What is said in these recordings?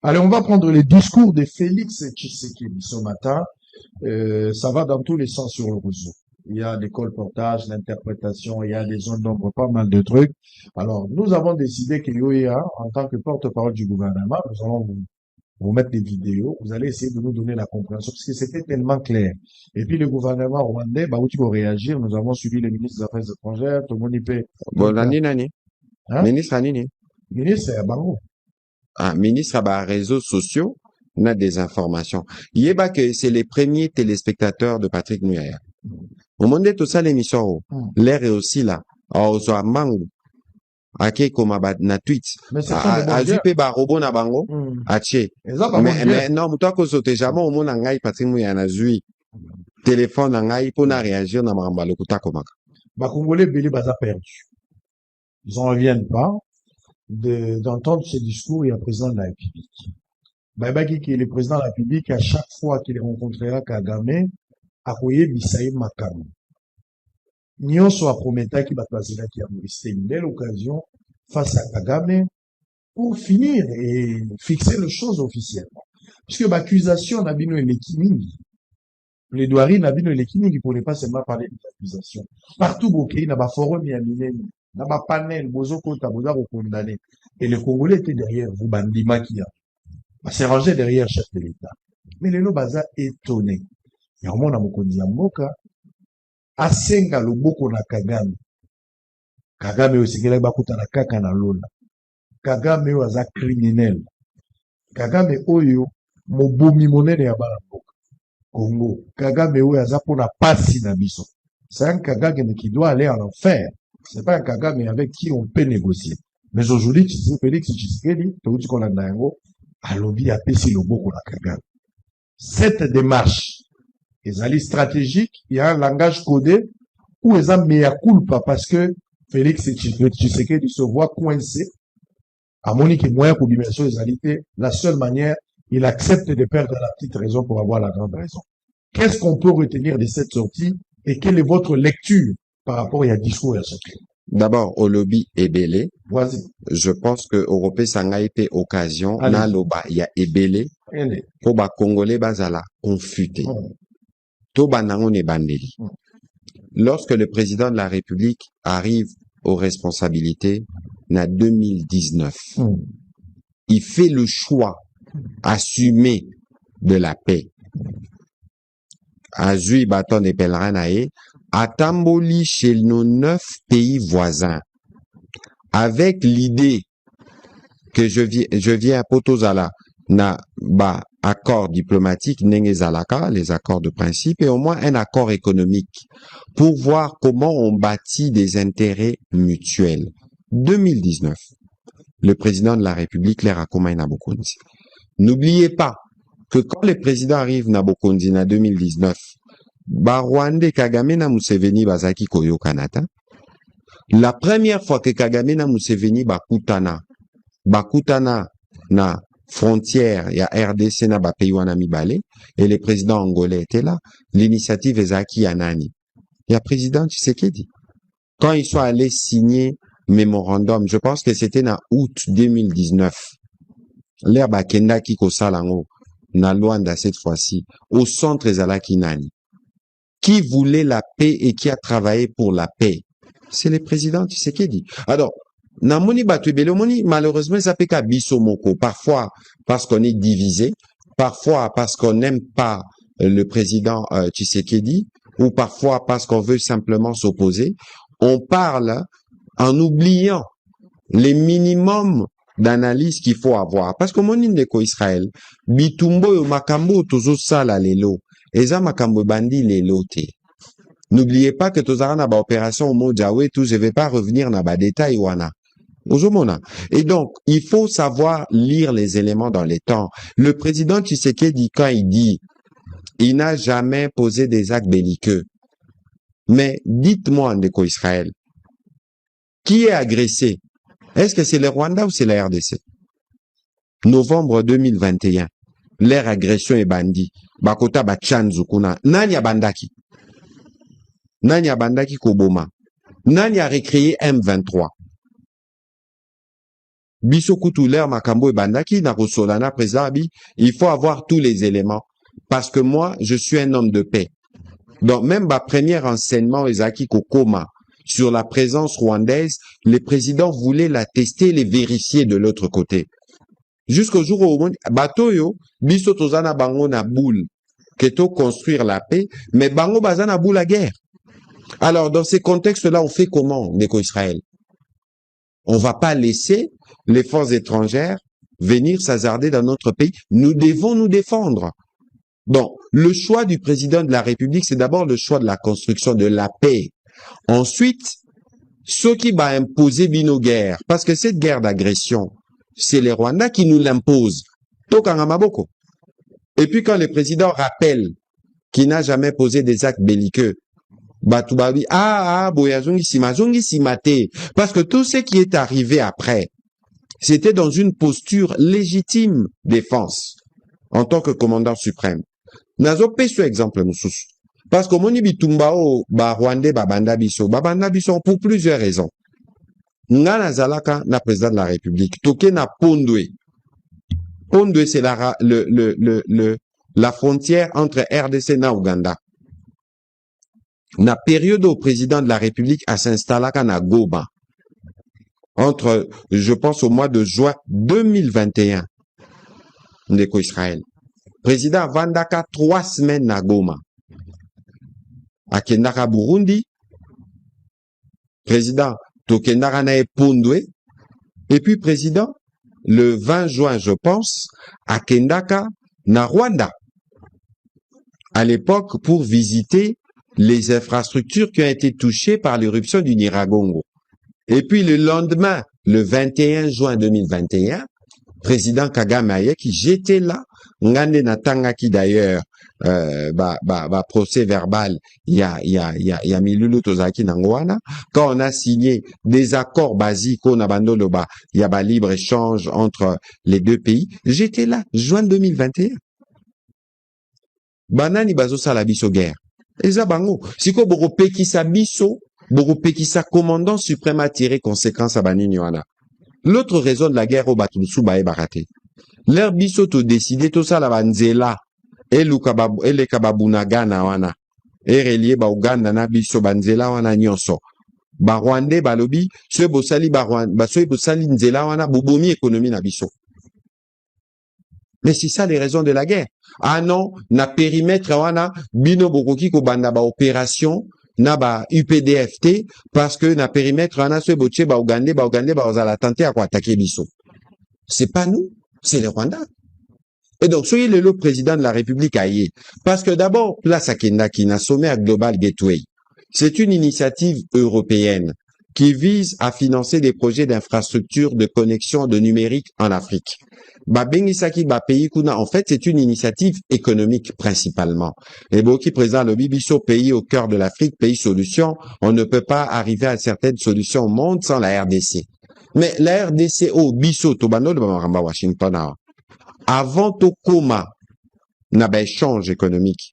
Allez, on va prendre les discours de Félix Tshisekedi ce matin. Ça va dans tous les sens sur le réseau. Il y a des colportages, l'interprétation, il y a des zones d'ombre, pas mal de trucs. Alors, nous avons décidé que l'OEA, en tant que porte-parole du gouvernement, nous allons vous mettre des vidéos. Vous allez essayer de nous donner la compréhension parce que c'était tellement clair. Et puis, le gouvernement rwandais, bah, où tu peux réagir, nous avons suivi le ministre des Affaires étrangères, tout le monde y peut, Bon, nani. hein? Ministre nini. Ministre, c'est Bango. Ah, ministre à réseaux sociaux, n'a des informations. Yeba que c'est les premiers téléspectateurs de Patrick Muyaya. Au monde de tout ça, l'émission, l'air est aussi là. Alors, soit mango. Ake comme na tweet. Mais c'est pas des Azupe ba robot na bango. Ache. Mais non, muto ko sote jamais au monde ngai Patrick Muyaya na zui. Téléphone ngai pour na réagir na mamba lokuta komaka. Ba Congolais belé baza perdu. Ils en reviennent pas d'entendre ce discours, il y a le président de la République. Baibaki qui est le président de la République, à chaque fois qu'il rencontrera Kagame, akoye bisaï makamu. Nyonso a prometa qui va passer là qui a c'était une belle occasion face à Kagame pour finir et fixer les choses officiellement. Puisque l'accusation n'a bino elekimingi. Plaidoirie n'a bino elekimingi pour ne pas seulement parler de l'accusation. Partout au pays, n'a pas forum y a mineni. N'a pas panel, bozo kota, bozo condamné. Et les Congolais étaient derrière vous, bandima qui a. Bah, c'est rangé derrière chef de l'État. Mais les lobaza étonnés. Et au moins, mokondi ya mboka, asenga loboko na Kagame. Kagame osikela bakuta na kaka na lola. Kagame oyo aza criminel. Kagame oyo mobomi monene ya bana mboka. Congo. Kagame oyo aza pona pasi na biso. C'est un Kagame qui doit aller en enfer. C'est pas un Kagame avec qui on peut négocier. Mais aujourd'hui, Félix Tshisekedi, tout qu'on a dans alobi apesi loboko na Kagame. Cette démarche, ezali stratégique, il y a un langage codé où ils ont mea culpa parce que Félix Tshisekedi se voit coincé. À Monique et moyen pour dimension égalité, la seule manière, il accepte de perdre la petite raison pour avoir la grande raison. Qu'est-ce qu'on peut retenir de cette sortie et quelle est votre lecture par rapport à discours à ce truc? D'abord, au lobby Ebele. Vas-y. Je pense que Europé sanga été occasion, na loba, il y a Ebele. Pour ba Congolais bazala, confuté. Toba nangone bandeli. Lorsque le président de la République arrive aux responsabilités, na 2019, il fait le choix assumé de la paix. Azui Baton et Pelranae, à Tamboli chez nos 9 pays voisins, avec l'idée que je viens à Potozala, na ba accord diplomatique, Nengezalaka, les accords de principe, et au moins un accord économique, pour voir comment on bâtit des intérêts mutuels. 2019, le président de la République, Lera Komai Nabokonzi. N'oubliez pas que quand le président arrive Nabokonzi en 2019, Rwanda Kagame na Museveni bazaki koyo kanata. La première fois que Kagame na Museveni bakutana na frontière, il y a RDC na pays wana mibale, et le président angolais était là, l'initiative ezaki yanani. Il y a président Tshisekedi. Quand ils sont allés signer mémorandum, je pense que c'était en août 2019. L'air bakenda ki kosalango na Luanda cette fois-ci, au centre ezalaki nani. Qui voulait la paix et qui a travaillé pour la paix? C'est le président Tshisekedi. Alors, namoni batubele moni, malheureusement, ça fait qu'à bisomoko. Parfois, parce qu'on est divisé. Parfois, parce qu'on n'aime pas le président Tshisekedi. Ou parfois, parce qu'on veut simplement s'opposer. On parle en oubliant les minimums d'analyse qu'il faut avoir. Parce que mon indeko Israël, bitumbo yo makambo tozo sala lelo. Eza makambo bandi lelo te. N'oubliez pas que tozara na ba opération au Modjawe, tout, je vais pas revenir na ba détail wana. Et donc, il faut savoir lire les éléments dans les temps. Le président Tshisekedi, quand il dit, il n'a jamais posé des actes belliqueux. Mais dites-moi, Ndeko Israël, qui est agressé? Est-ce que c'est le Rwanda ou c'est la RDC? Novembre 2021, l'ère agression est bandit. Bakota Bachanzu kuna. Nani a bandaki? Nani a bandaki Koboma? Nani a recréé M23? biso kutu l'air makambo e bandaki na kosolana président abi, il faut avoir tous les éléments parce que moi je suis un homme de paix. Donc même ma premier renseignement ezaki kokoma sur la présence rwandaise, les présidents voulaient la tester, les vérifier de l'autre côté. Jusqu'au jour où bato yo biso tozana bango na boule keto construire la paix, mais bango bazana boule la guerre. Alors dans ces contextes-là, on fait comment, Neko Israël? On va pas laisser les forces étrangères venir s'hasarder dans notre pays. Nous devons nous défendre. Donc, le choix du président de la République, c'est d'abord le choix de la construction de la paix. Ensuite, ce qui va imposer bino guerre, parce que cette guerre d'agression, c'est les Rwandais qui nous l'imposent. Tokangamaboko. Et puis quand le président rappelle qu'il n'a jamais posé des actes belliqueux, Batoubabi, boyazongi simate. Parce que tout ce qui est arrivé après, c'était dans une posture légitime défense, en tant que commandant suprême. Nazo pe ce exemple, moussus. Parce que moni bitumbao, Rwandais, babanda biso pour plusieurs raisons. Nga nazalaka na président de la République. Toke na Pondwe. Pondwe, c'est la frontière entre RDC et Ouganda. Na période au président de la République a s'installé à Goma. Entre, je pense, au mois de juin 2021. Ndeko Israël. Président Vandaka 3 semaines na Goma. A Kendaka Burundi. Président Tokendaka na Pondwe. Et puis président, le 20 juin, je pense, à Kendaka na Rwanda. À l'époque, pour visiter les infrastructures qui ont été touchées par l'éruption du Nyiragongo. Et puis le lendemain, le 21 juin 2021, président Kagame qui j'étais là, ngande natangaki d'ailleurs, procès verbal, il y a Milulu Tozaki Nangwana, quand on a signé des accords basiques au Nabandoloba, il y a libre échange entre les deux pays, j'étais là, juin 2021. Banani bazo sala biso guerre. Eza bango. Siko boko pekisa biso, boko pekisa commandant suprême a tiré conséquence à banini wana. L'autre raison de la guerre au Batoussou bae barate. L'air biso to décidé to sala banzela, et le kababunaga na wana. Et relié ba Uganda na biso banzela wana nyonso. Ba Rwandais balobi, ce bosali ba Rwanda, ce bosali nzela wana bobomi économie na biso. Mais c'est ça les raisons de la guerre. Ah non, na périmètre wana bino bokoki ko banda ba opération na ba UPDFT parce que na périmètre wana ce boche ba Ougandais ba ozala tenter à quoi attaquer biso. C'est pas nous, c'est les Rwandais. Et donc soyez le président de la République aïe parce que d'abord place à Kendaki na sommet à Global Gateway. C'est une initiative européenne qui vise à financer des projets d'infrastructure de connexion de numérique en Afrique. En fait, c'est une initiative économique principalement. Et Boki présent le Bibiso, pays au cœur de l'Afrique, pays solution, on ne peut pas arriver à certaines solutions au monde sans la RDC. Mais la RDC au Biso, Tobano de Washington, avant au coma, n'a pas échange économique.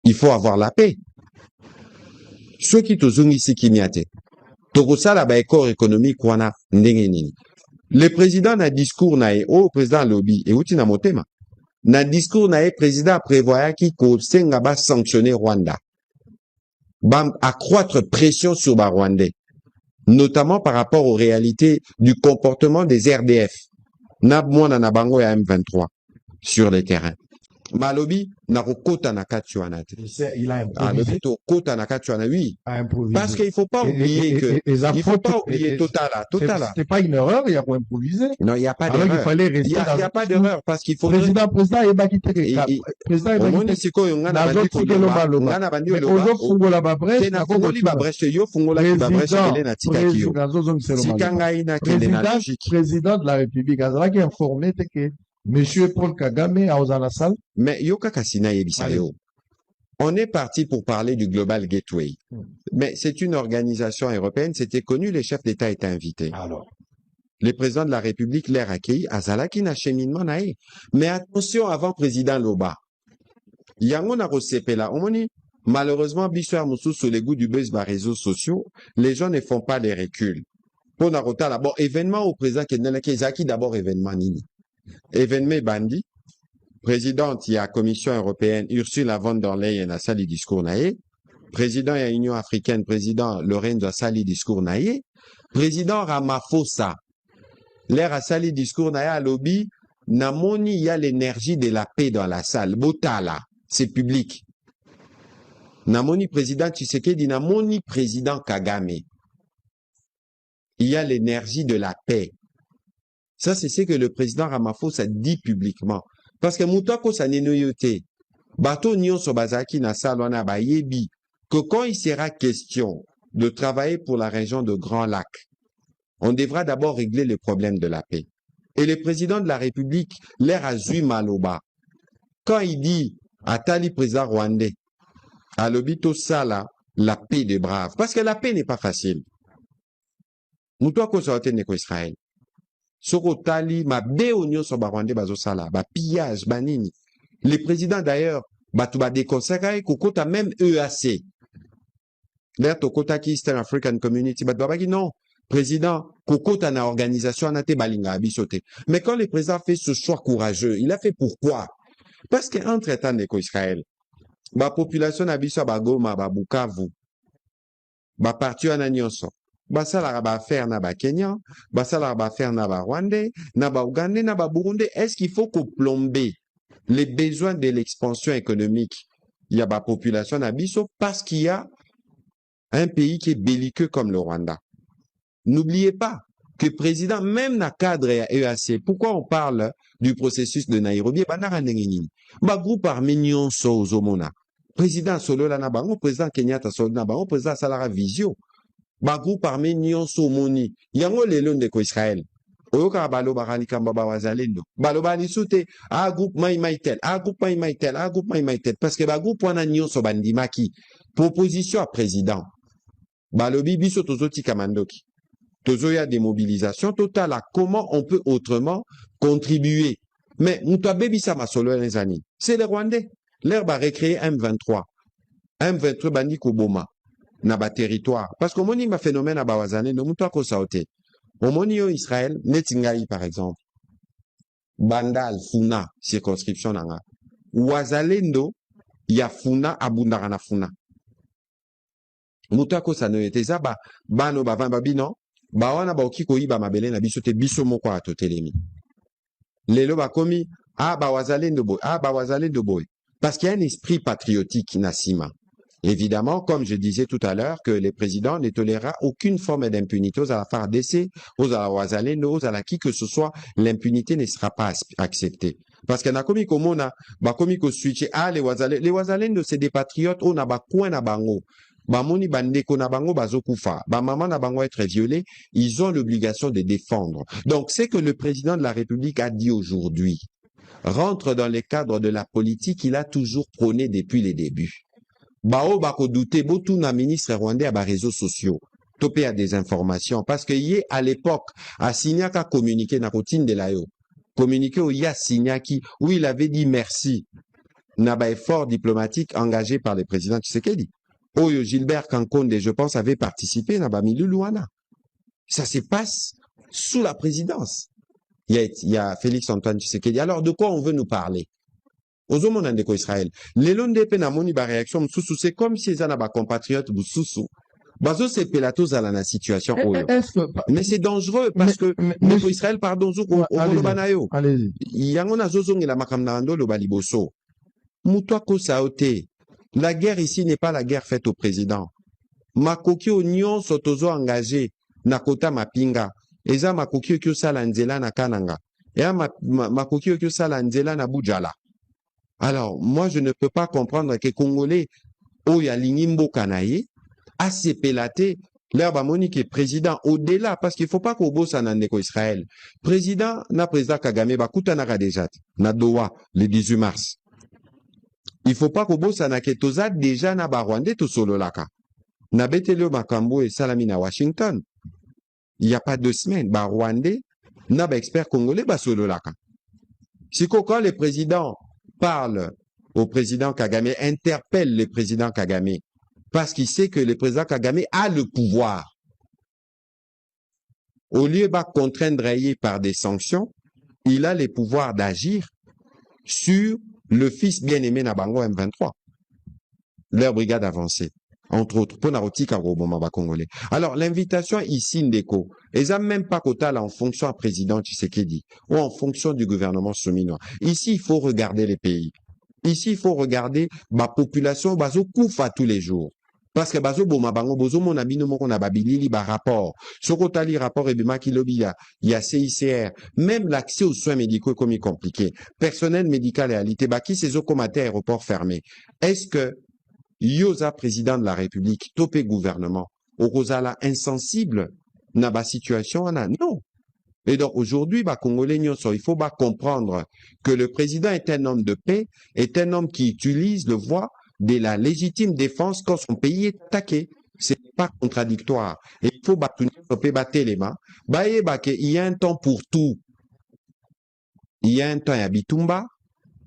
Il faut avoir la paix. Ceux qui tozungi sikimiate. Tokosala ba accord économique wana ndenge nini. Le président na discours na o président lobby et outi na motema. Na discours na président prévoya ki ko senga ba sanctionner Rwanda. Ba accroître pression sur ba Rwandais, notamment par rapport aux réalités du comportement des RDF. Na mwana na bango ya M23 sur les terrains. Malobi na kota na katsuanate. Il a improvisé. Kota na katsuana, oui. Parce qu'il faut pas oublier que il faut pas oublier Totala. C'était pas une erreur, il y a pas improvisé. Non, il y a pas d'erreur. Il fallait rester. Il y a pas d'erreur parce qu'il faut. Président est bakité. Président est bakité. Na zoti kelo maloba. Ngana bandio lo. Ozo fungola ba brèche. Na fungoli ba brèche yo fungola ki ba brèche ele na tikaki yo. Sikanga ina kende na logique. Président de la République azala ki informé que Monsieur Paul Kagame a osé la salle. Mais Yoka Kassina Yebisayo. On est parti pour parler du Global Gateway. Mais c'est une organisation européenne, c'était connu, les chefs d'État étaient invités. Alors. Les présidents de la République l'air accueilli, Azalaki n'a cheminement naï. Mais attention avant président Loba. Yango na là. Malheureusement, Bissoir Moussou, sous les goûts du buzz par réseaux sociaux, les gens ne font pas les reculs. Pour Narota, là, bon, événement au président Kezaki, d'abord événement nini. Événement bandi. Présidente, il y a Commission européenne, Ursula von der Leyen a sali discours naïe. Président, il y a Union africaine, président Lorenzo a sali discours naïe. Président Ramaphosa, l'air a sali discours naïe à lobby. Namoni, il y a l'énergie de la paix dans la salle. Botala, c'est public. Namoni président Tshisekedi, namoni président Kagame. Il y a l'énergie de la paix. Ça, c'est ce que le président Ramaphosa dit publiquement. Parce que Moutako sa nenoyote, bato nyon sobazaki na salona ba yebi, que quand il sera question de travailler pour la région de Grand Lac, on devra d'abord régler le problème de la paix. Et le président de la République, l'air a zui maloba. Quand il dit à Tali président rwandais, à l'obito sala, la paix des braves. Parce que la paix n'est pas facile. Moutako sa ote neko Israël. Soko tali, ma béonio so ba rwandais bazo sala, ba pillage, ba nini. Les présidents d'ailleurs, batu ba déconseillé, kokota même EAC. L'air tokota ki Eastern African Community, batu babaki non. Président, kokota na organisation anate balinga abisote. Mais quand le président fait ce choix courageux, il a fait pourquoi? Parce qu'entre temps neko Israël, ba population abiso ba Goma, ba Bukavu, ba parti wana nyonso. Basala ba faire na ba Kenya, basala ba faire na ba Rwandais, na ba Ougandais, na ba Burundais. Est-ce qu'il faut qu'on plombe les besoins de l'expansion économique? Il y a ba population abiso parce qu'il y a un pays qui est belliqueux comme le Rwanda. N'oubliez pas que président, même na cadre EAC, pourquoi on parle du processus de Nairobi? Ba groupe arménien Sozomona. Président Solola na bango, président Kenyatta Solola na bango, président Salara Visio. Ba groupe arménien Somoni. Yango lelo ndeko Israël. Oyoka balo barani kamba bawazalendo. Balo bani sute, a groupe Maïmaïtel, a groupe Maïmaïtel, a groupe Maïmaïtel. Parce que ba groupe wana nyonso bandimaki. Proposition à président. Balobi biso tozoti kamandoki. Tozoya des mobilisations totales à comment on peut autrement contribuer. Mais Moutabe Bissama Solo les années. C'est les Rwandais. L'herbe a recréé M23. M23 bandi Koboma. Na ba territoire. Parce qu'au moni ma phénomène à Bawazane, no Mouta ko saote. Au moni yo Israël, Netingaï par exemple. Bandal, Funa, circonscription nanga. Wazalendo, ya Funa, Abundarana Funa. Mouta ko sa no eteza ba, bano ba babino. Ba wana ba okiko iba mabele na biso te biso moko atotelemi. Lelo ba komi ba wazalendo boy, ba wazalendo boy. Parce qu'il y a un esprit patriotique Nassima. Évidemment, comme je disais tout à l'heure, que les présidents ne tolérera aucune forme d'impunité aux FARDC, aux wazalendo, aux ala qui que ce soit, l'impunité ne sera pas acceptée. Parce que na komi komona, ba komi ko switcher les wazalendo c'est des patriotes, on a ba coin na bango. Bamoni bandeko na bango bazokufa, ba maman na bango être violé, ils ont l'obligation de défendre. Donc c'est que le président de la République a dit aujourd'hui, rentre dans les cadres de la politique qu'il a toujours prôné depuis les débuts. Bao bako douter botu na ministre rwandais à bas réseaux sociaux. Topé à des informations parce que y à l'époque a Signaka communiqué na routine de l'ayo. Communiqué au ya Signaki où il avait dit merci. Na ba effort diplomatique engagé par le président Tshisekedi. Oyo Gilbert Kankonde, je pense, avait participé à Bamilu Luana. Ça se passe sous la présidence. Il y a Félix Antoine Tshisekedi. Alors, de quoi on veut nous parler? Aux hommes de Israël. Les londes penamoni ba réaction sous c'est comme si ils en avaient compatriotes sous. Bazo c'est pelatos à la situation. Mais c'est dangereux parce que le Israël pardon au Allez-y. Yangona zozong la makamnando le baliboso. Mutwa ko saote. La guerre ici n'est pas la guerre faite au président. Makoki Union sotozo engagé nakota mapinga. Eza makoki okyo sala nzela na kananga. Et makoki okyo sala nzela na bujala. Alors, moi, je ne peux pas comprendre que Congolais, oya linimbo kanaye, a sepelaté, l'herbe Monique est président au-delà, parce qu'il faut pas qu'au boss en andeko Israël. Président, na président Kagame, bakuta na radejat, na Doha, le 18 mars. Il faut pas qu'au boss en aketoza déjà na Rwandais tout solo laka. Na betelio makambo et salami na Washington. Il y a pas 2 semaines, Rwandais, na expert congolais, solo laka. Si quand le président parle au président Kagame, interpelle le président Kagame, parce qu'il sait que le président Kagame a le pouvoir. au lieu de contraindre par des sanctions, il a les pouvoirs d'agir sur le fils bien-aimé Nabango M23, leur brigade avancée, entre autres, pour Narotika Roboma Congolais. Alors, l'invitation ici, Ndeko, ils n'ont même pas quota en fonction du président Tshisekedi ou en fonction du gouvernement souminois. Ici, il faut regarder les pays. Ici, il faut regarder la population, bazo koufa tous les jours. Parce que bazo boma bango bozo mon abino moko na babilili ba rapport. Sokotali rapport et bima kilobi il y a CICR. Même l'accès aux soins médicaux est comme compliqué. Personnel médical et alité baki ces comité aéroport fermé. Est-ce que Yosa président de la République, topé gouvernement, au Rosala insensible na ba situation ana? Non. Et donc aujourd'hui, Congolais, il faut comprendre que le président est un homme de paix, est un homme qui utilise le voie de la légitime défense quand son pays est attaqué. C'est pas contradictoire. Et il faut battre les mains. Il y a un temps pour tout. Il y a un temps à Bitumba.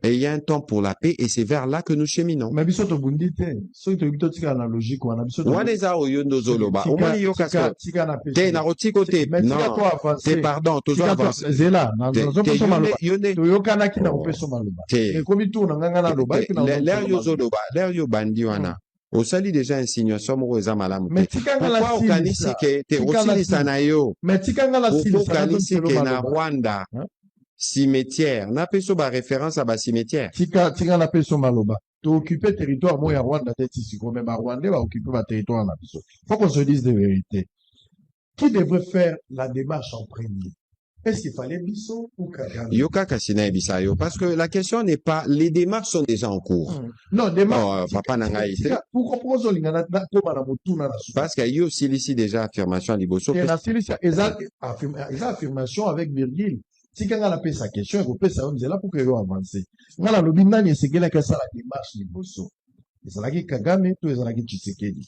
Et il y a un temps pour la paix, et c'est vers là que nous cheminons. Mais biso to bundite, so to bito tika na logique wana biso. Waneza oyondo zoloba. Omoni yoka te na rotiko te. Non. Te pardon, toujours avance. Zela, na zo peso maloba. To yoka na kina Non. peso maloba. Te. E komi tu na nganga na loba kina. L'air yo zoloba, l'air yo bandi wana. Osali déjà insinuation moko eza malamu. Mais tikanga la Pourquoi okanisi ke te osilisa na yo? Mais tikanga la Pourquoi okanisi ke na Rwanda? Cimetière. Na peso ba référence à ba cimetière. Tika na peso maloba. To occuper territoire mo ya Rwanda tete siko mais ba Rwandais va occuper ba territoire na biso. Faut qu'on se dise des vérités. Qui devrait faire la démarche en premier? Est-ce qu'il fallait Bisso ou Kagame? Yoka Kasina Bisayo. Parce que la question n'est pas, les démarches sont déjà en cours. Non, démarche. Papa Nangaï. Pourquoi Parce qu'il y a aussi ici déjà affirmation à Liboso. Il y a affirmation avec virgule. Si quelqu'un a fait sa question, il peut savoir, c'est là pour que l'on avance. Voilà, le binani, c'est qu'il a que ça la démarche Liboso. Et c'est là que Kagame, tout est là que Tshisekedi.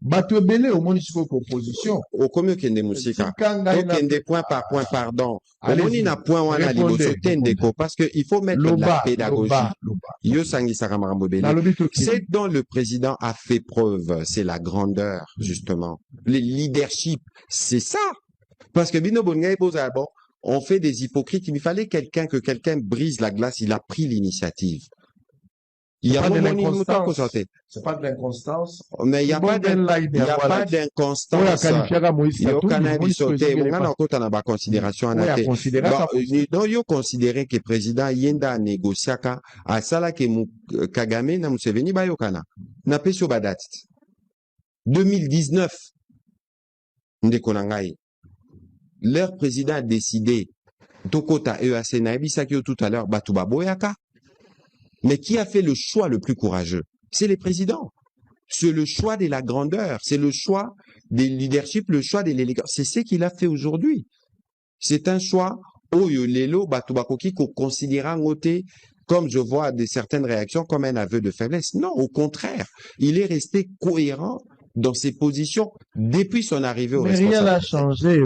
Bato belé au monde sur opposition. Au combien qu'il y a des musiques? Donc, il y a des points par point, pardon. Au monde, il y a point où on a Liboso, parce que il faut mettre de la pédagogie. C'est dont le président a fait preuve, c'est la grandeur, justement. Le leadership, c'est ça. Parce que Bino Bongaï pose à bord, on fait des hypocrites. Il fallait que quelqu'un brise la glace. Il a pris l'initiative. Il y a pas de l'inconstance. C'est pas de l'inconstance. Mais il y a pas d'inconstance. Il y a pas considération. Donc, il considéré que le président Yenda négociaka à sala que Kagame na Museveni bayokana. Na pesio badat. 2019. Ndekonangai. Leur président a décidé, Tokota EAC Naibisakio tout à l'heure, Batuba Boyaka. Mais qui a fait le choix le plus courageux? C'est les présidents. C'est le choix de la grandeur. C'est le choix des leadership, le choix de l'élégance. C'est ce qu'il a fait aujourd'hui. C'est un choix, Oyo Lelo Batubakoki, qu'on considère en côté, comme je vois de certaines réactions, comme un aveu de faiblesse. Non, au contraire. Il est resté cohérent dans ses positions depuis son arrivée au responsable. Mais rien n'a changé.